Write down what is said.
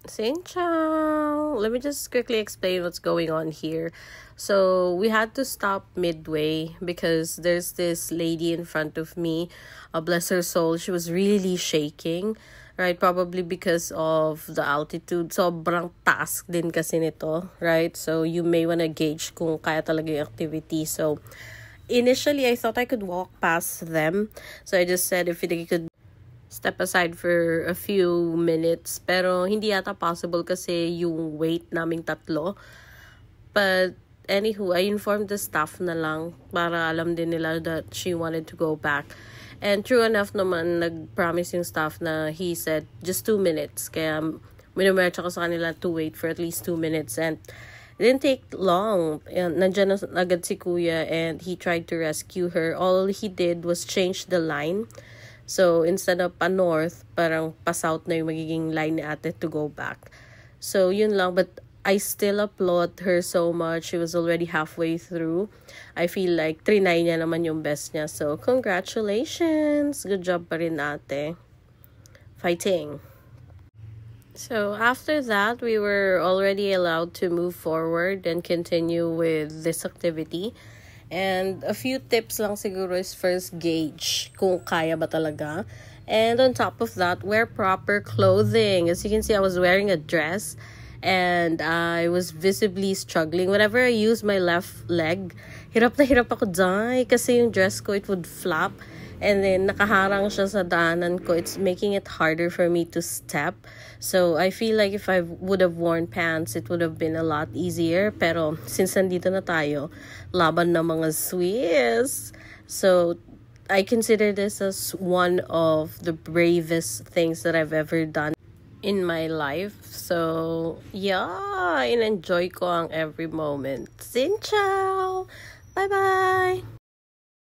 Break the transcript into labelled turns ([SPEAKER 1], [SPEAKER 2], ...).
[SPEAKER 1] Xin chào. Let me just quickly explain what's going on here. So we had to stop midway because there's this lady in front of me. Bless her soul, she was really shaking. Right, probably because of the altitude. Sobrang taas din kasi nito, right? So you may wanna gauge kung kaya talaga yung activity. So initially, I thought I could walk past them. So I just said if they could step aside for a few minutes. Pero hindi yata possible kasi yung weight naming tatlo. But anywho, I informed the staff na lang para alam din nila that she wanted to go back. And true enough naman, nag-promise yung staff na he said just 2 minutes. Kaya minumercha ko sa kanila to wait for at least 2 minutes. And it didn't take long. Nandiyan na agad si kuya and he tried to rescue her. All he did was change the line. So, instead of pa-north, parang pa-south na yung magiging line ni ate to go back. So, yun lang. But I still applaud her so much. She was already halfway through. I feel like trinay niya naman yung best niya. So, congratulations! Good job pa rin ate. Fighting! So, after that, we were already allowed to move forward and continue with this activity. And a few tips lang siguro is first gauge kung kaya ba talaga. And on top of that, wear proper clothing. As you can see, I was wearing a dress and I was visibly struggling. Whenever I use my left leg, hirap na hirap ako dyan kasi yung dress ko, it would flap. And then, nakaharang siya sa daanan ko. It's making it harder for me to step. So, I feel like if I would have worn pants, it would have been a lot easier. Pero, since nandito na tayo, laban ng mga Swiss. So, I consider this as one of the bravest things that I've ever done in my life. So, yeah, enjoy ko ang every moment. Xin chào! Bye-bye!